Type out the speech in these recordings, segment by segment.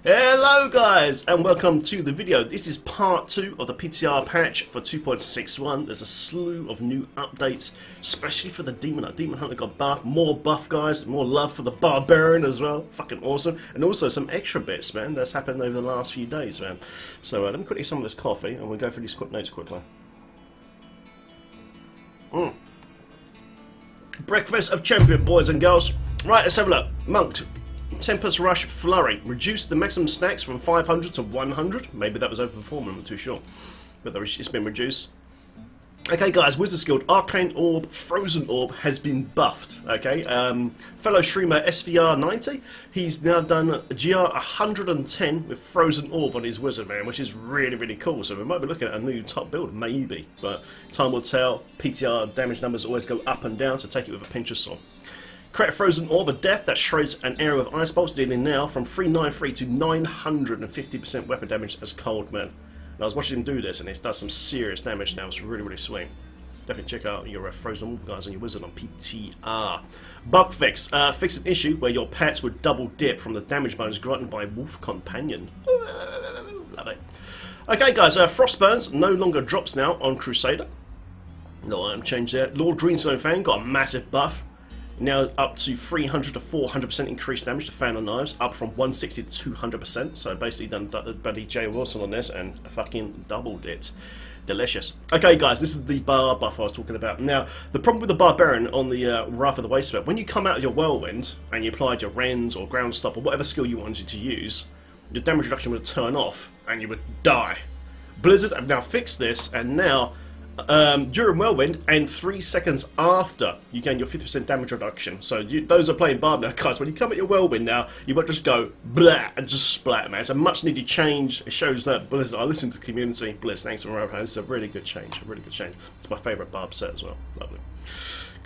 Hello guys and welcome to the video. This is part 2 of the PTR patch for 2.61. There's a slew of new updates, especially for the Demon Hunter. Demon Hunter got buff, more buff guys, more love for the Barbarian as well. Fucking awesome. And also some extra bits, man, that's happened over the last few days, man. So let me quickly some of this coffee and we'll go through these quick notes quickly. Breakfast of Champion, boys and girls. Right, let's have a look. Monked. Tempest Rush Flurry. Reduced the maximum stacks from 500 to 100. Maybe that was overperforming, I'm not too sure. But it's been reduced. Okay guys, Wizard's Guild Arcane Orb, Frozen Orb has been buffed. Okay, fellow streamer SVR90, he's now done a GR 110 with Frozen Orb on his Wizard, man, which is really cool. So we might be looking at a new top build, maybe. But time will tell. PTR damage numbers always go up and down, so take it with a pinch of salt. Create a Frozen Orb of Death that shreds an area with Ice Bolts, dealing now from 393 to 950% weapon damage as Cold Man. And I was watching him do this, and it does some serious damage now. It's really sweet. Definitely check out your Frozen Orb guys on your Wizard on PTR. Bug fix. Fix an issue where your pets would double dip from the damage bonus granted by Wolf Companion. Love it. Okay guys, Frostburns no longer drops now on Crusader. No item change there. Lord Greenstone Fang got a massive buff. Now up to 300 to 400% increased damage to Fan and Knives, up from 160 to 200%. So basically done Buddy J. Wilson on this and fucking doubled it. Delicious. Okay guys, this is the bar buff I was talking about. Now, the problem with the Barbarian on the Wrath of the Wasteland, when you come out of your Whirlwind and you applied your Rends or Ground Stop or whatever skill you wanted to use, your damage reduction would turn off and you would die. Blizzard have now fixed this, and now during Whirlwind and 3 seconds after you gain your 50% damage reduction. So those are playing Barb now, guys, when you come at your Whirlwind now, you won't just go blah and just splat, man. It's a much needed change. It shows that Blizzard, I listen to the community. Blizz, thanks for running. It's a really good change, It's my favourite Barb set as well. Lovely.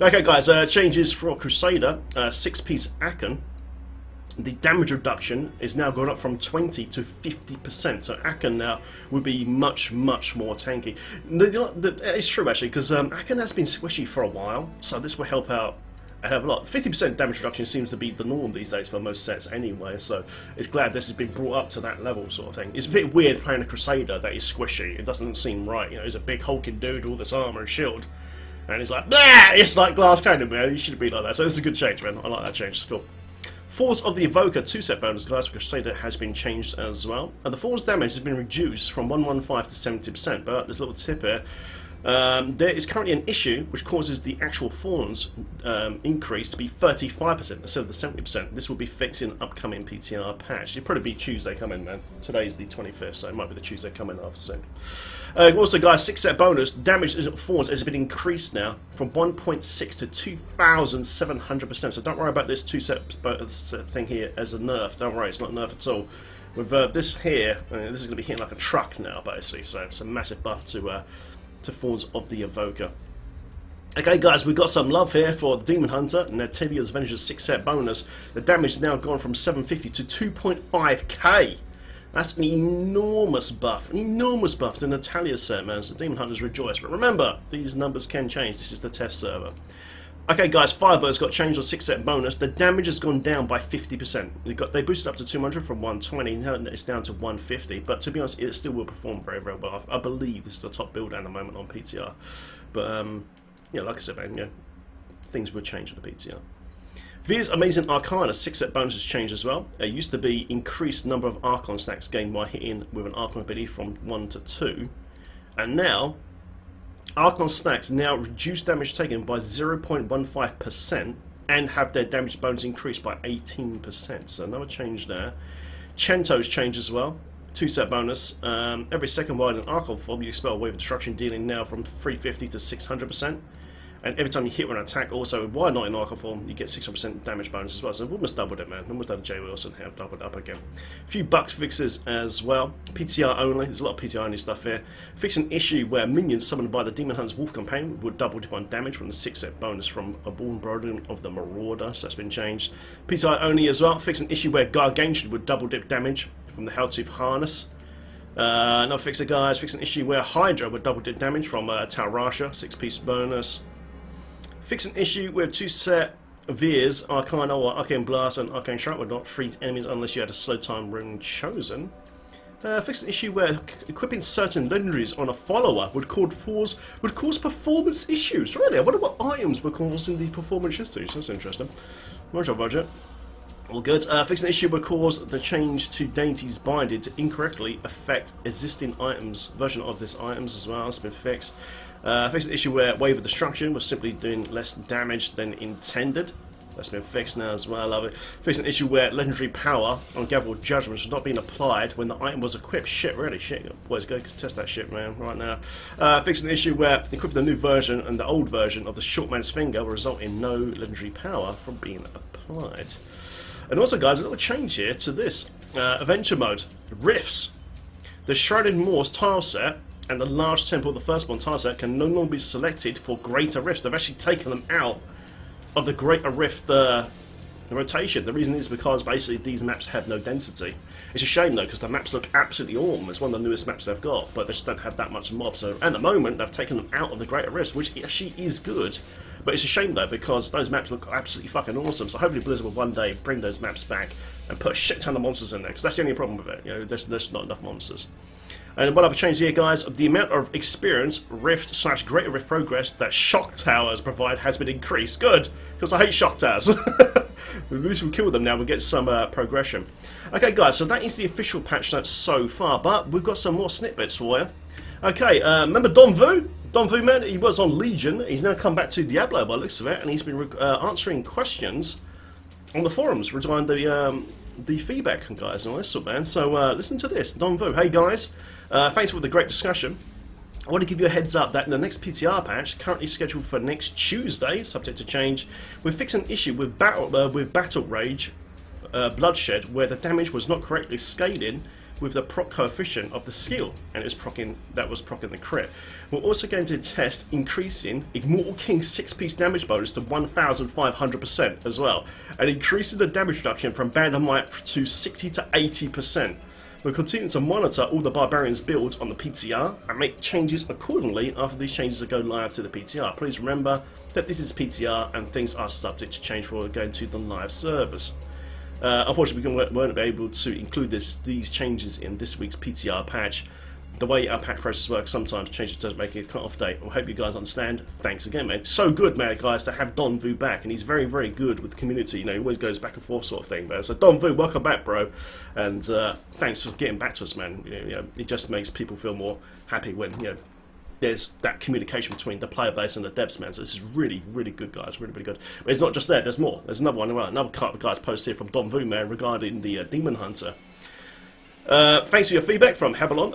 Okay guys, changes for Crusader, 6-piece Aken. The damage reduction is now gone up from 20 to 50%, so Aken now will be much more tanky. It's true actually, because Aken has been squishy for a while, so this will help out a hell of a lot. 50% damage reduction seems to be the norm these days for most sets anyway, so it's glad this has been brought up to that level, sort of thing. It's a bit weird playing a Crusader that is squishy. It doesn't seem right, you know. He's a big hulking dude with all this armour and shield, and he's like, blah! It's like glass cannon, man. He shouldn't be like that. So it's a good change, man. I like that change. It's cool. Force of the Evoker 2-set bonus class for Crusader has been changed as well. And the force damage has been reduced from 115 to 70%, but there's a little tip here. There is currently an issue which causes the actual Thorns increase to be 35% instead of the 70%. This will be fixed in upcoming PTR patch. It'll probably be Tuesday coming, man. Today is the 25th, so it might be the Tuesday coming after soon. Also, guys, 6-set bonus. Damage to Thorns has been increased now from 1.6 to 2,700%. So don't worry about this 2-set thing here as a nerf. Don't worry, it's not a nerf at all. With this here, this is going to be hitting like a truck now, basically. So it's a massive buff to Thorns of the Evoker. Okay guys, we've got some love here for the Demon Hunter, Natalia's Vengeance 6-set bonus. The damage has now gone from 750 to 2.5k. That's an enormous buff to Natalia's set, man. So Demon Hunters rejoice. But remember, these numbers can change. This is the test server. Okay guys, Firebird's got changed on 6-set bonus. The damage has gone down by 50%. They boosted up to 200 from 120, now it's down to 150. But to be honest, it still will perform very well. I believe this is the top build at the moment on PTR. But yeah, like I said, man, yeah, things will change on the PTR. Veer's Amazing Arcana 6-set bonus has changed as well. It used to be increased number of Archon stacks gained by hitting with an Archon ability from 1 to 2. And now Archon stacks now reduce damage taken by 0.15% and have their damage bonus increased by 18%. So another change there. Chento's changed as well. 2-set bonus. Every second while in an Archon form, you expel a wave of destruction, dealing now from 350 to 600%. And every time you hit with an attack, also, why not in Archon form, you get 600% damage bonus as well. So we've almost doubled it, man. Almost done J. Wilson here, doubled up again. A few bug fixes as well. PTR only. There's a lot of PTR only stuff here. Fix an issue where minions summoned by the Demon Hunter's Wolf Companion would double dip on damage from the 6-set bonus from a Born Brotherhood of the Marauder. So that's been changed. PTR only as well. Fix an issue where Gargantuan would double dip damage from the Helltooth Harness. Another fixer, guys. Fix an issue where Hydra would double dip damage from Taurasha. 6-piece bonus. Fix an issue with 2-set Veers, Arcane or Arcane Blast, and Arcane Strike would not freeze enemies unless you had a slow time rune chosen. Fix an issue where equipping certain legendaries on a follower would cause performance issues. Really, I wonder what items were causing the performance issues. That's interesting. Roger, Roger. All good. Fix an issue would cause the change to Deity's binding to incorrectly affect existing items. Version of this items as well has been fixed. Fix an issue where Wave of Destruction was simply doing less damage than intended. That's been fixed now as well. Love it. Fix an issue where legendary power on Gavel Judgments was not being applied when the item was equipped. Shit, really, shit. Boys, go test that shit, man, right now. Fix an issue where equipping the new version and the old version of the Shortman's Finger will result in no legendary power from being applied. And also, guys, a little change here to this. Adventure mode. Rifts. The Shrouded Moors tile set and the large temple of the Firstborn tile set can no longer be selected for greater rifts. They've actually taken them out of the greater rift rotation. The reason is because basically these maps have no density. It's a shame though, because the maps look absolutely awesome. It's one of the newest maps they've got, but they just don't have that much mob. So at the moment they've taken them out of the greater rift, which actually is good. But it's a shame though, because those maps look absolutely fucking awesome. So hopefully Blizzard will one day bring those maps back and put a shit ton of monsters in there, because that's the only problem with it. You know, there's not enough monsters. And what I've changed here, guys, the amount of experience, rift / greater rift progress that shock towers provide has been increased. Good, because I hate shock towers. At least we kill them now, we get some progression. Okay, guys, so that is the official patch notes so far, but we've got some more snippets for you. Okay, remember Don Vu? Don Vu, man, he was on Legion. He's now come back to Diablo by the looks of it, and he's been answering questions on the forums regarding the feedback, guys, and all this sort, man. So listen to this, Don Vu. Hey, guys. Thanks for the great discussion. I want to give you a heads up that in the next PTR patch, currently scheduled for next Tuesday, subject to change, we're fixing an issue with Battle Rage Bloodshed, where the damage was not correctly scaling with the proc coefficient of the skill, and that was procking the crit. We're also going to test increasing Immortal King's 6-piece damage bonus to 1,500% as well, and increasing the damage reduction from Bandamite to 60 to 80%. We'll continue to monitor all the Barbarians builds on the PTR and make changes accordingly after these changes go live to the PTR. Please remember that this is PTR and things are subject to change for going to the live servers. Unfortunately, we weren't able to include these changes in this week's PTR patch. The way our patch process works, sometimes changes doesn't make it a cut-off date. I hope you guys understand. Thanks again, man. So good, man, guys, to have Don Vu back, and he's very, very good with the community. You know, he always goes back and forth, sort of thing, man. So Don Vu, welcome back, bro, and thanks for getting back to us, man. You know, it just makes people feel more happy when there's that communication between the player base and the devs, man. So this is really, really good, guys. Really, really good. But it's not just there. There's more. There's another one. Another couple of guys post here from Don Vu, man, regarding the Demon Hunter. Thanks for your feedback from Hebelon.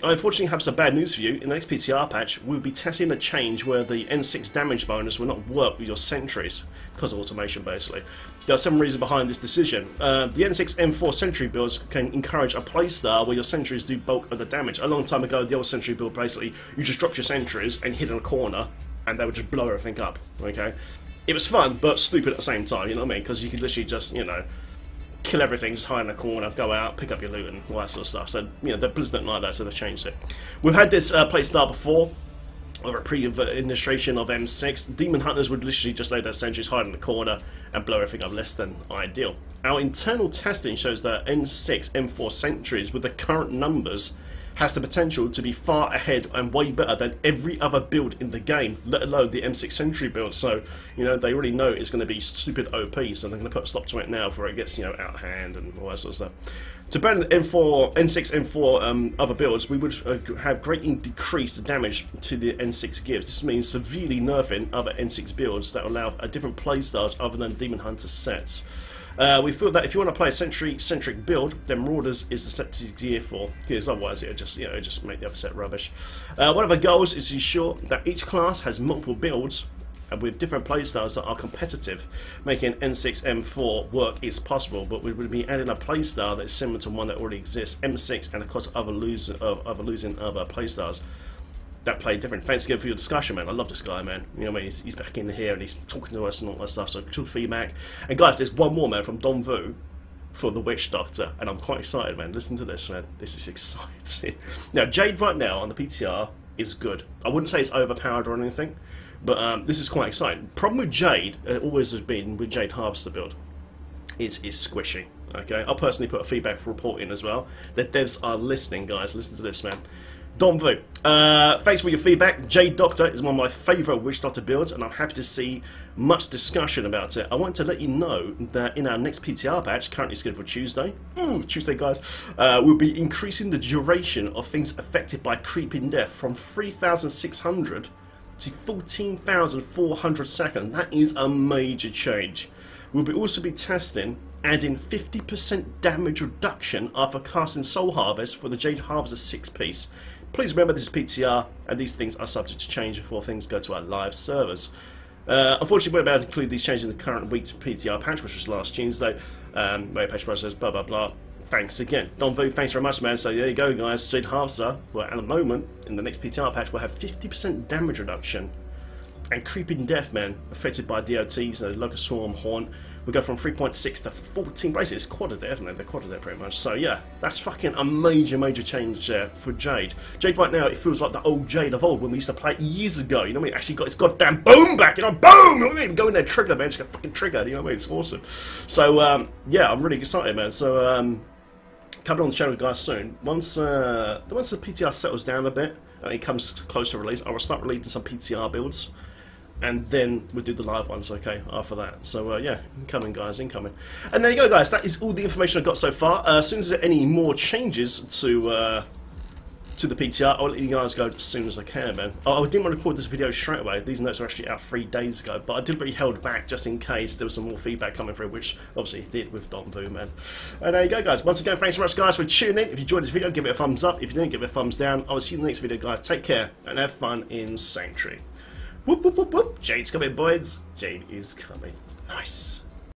I unfortunately have some bad news for you. In the next PTR patch, we'll be testing a change where the N6 damage bonus will not work with your sentries because of automation, basically. There are some reasons behind this decision. The N6 M4 sentry builds can encourage a playstyle where your sentries do bulk of the damage. A long time ago, the old sentry build, basically, you just dropped your sentries and hid in a corner, and they would just blow everything up, okay? It was fun, but stupid at the same time, you know what I mean? Because you could literally just, you know, kill everything, just hide in a corner, go out, pick up your loot and all that sort of stuff. So, you know, the Blizzard don't like that, so they've changed it. We've had this playstyle before, or a pre-administration of M6. Demon Hunters would literally just lay their sentries, hide in the corner, and blow everything up, less than ideal. Our internal testing shows that N6, M4 sentries, with the current numbers, has the potential to be far ahead and way better than every other build in the game, let alone the M6 Sentry build. So, you know, they already know it's going to be stupid OP, so they're going to put a stop to it now before it gets, you know, out of hand and all that sort of stuff. To ban the N6, M4 other builds, we would have greatly decreased the damage to the N6 gives. This means severely nerfing other N6 builds that allow different playstyles other than Demon Hunter sets. We feel that if you want to play a centric build, then Marauders is the set to gear for, because otherwise it just make the other set rubbish. One of our goals is to ensure that each class has multiple builds with different playstyles that are competitive. Making N6 M4 work is possible, but we would be adding a playstyle that is similar to one that already exists, M6, and of course other losing other playstyles that play different. Thanks again for your discussion, man. I love this guy, man. You know what I mean? He's back in here and he's talking to us and all that stuff, so good feedback. And guys, there's one more, man, from Don Vu for the Witch Doctor, and I'm quite excited, man. Listen to this, man. This is exciting. Now, Jade right now on the PTR is good. I wouldn't say it's overpowered or anything, but this is quite exciting. Problem with Jade, it always has been with Jade Harvester build, is squishy. Okay, I'll personally put a feedback report in as well. The devs are listening, guys. Listen to this, man. Don Vu, thanks for your feedback. Jade Doctor is one of my favourite Witch Doctor builds, and I'm happy to see much discussion about it. I want to let you know that in our next PTR patch, currently scheduled for Tuesday, guys, we'll be increasing the duration of things affected by creeping death from 3,600 to 14,400 seconds. That is a major change. We'll also be testing adding 50% damage reduction after casting Soul Harvest for the Jade Harvester 6-piece. Please remember this is PTR, and these things are subject to change before things go to our live servers. Unfortunately, we won't be able to include these changes in the current week's PTR patch, which was last Tuesday. Patch process, blah blah blah. Thanks again. Don Vu, thanks very much, man. So there you go, guys. Jade Harvester, well, at the moment, in the next PTR patch, we'll have 50% damage reduction. And Creeping Death, man, affected by DOTs, Locust Swarm, Haunt. We go from 3.6 to 14. Basically, it's quadded there, haven't they? They're quadded there pretty much. So, yeah, that's fucking a major, major change there for Jade. Jade right now, it feels like the old Jade of old when we used to play it years ago. You know what I mean? Actually got its goddamn boom back. You know, boom! You know what I mean? Go in there, trigger, man. Just get fucking triggered. You know what I mean? It's awesome. So, yeah, I'm really excited, man. So, coming on the channel, guys, soon. Once the PTR settles down a bit and it comes closer to release, I will start releasing some PTR builds. And then we'll do the live ones, okay, after that. So, yeah, incoming, guys, incoming. And there you go, guys. That is all the information I've got so far. As soon as there are any more changes to the PTR, I'll let you guys go as soon as I can, man. I didn't want to record this video straight away. These notes are actually out 3 days ago, but I deliberately held back just in case there was some more feedback coming through, which obviously it did with Don Vu, man. And there you go, guys. Once again, thanks so much, guys, for tuning in. If you enjoyed this video, give it a thumbs up. If you didn't, give it a thumbs down. I will see you in the next video, guys. Take care and have fun in Sanctuary. Whoop, whoop, whoop, whoop. Jade's coming, boys. Jade is coming. Nice.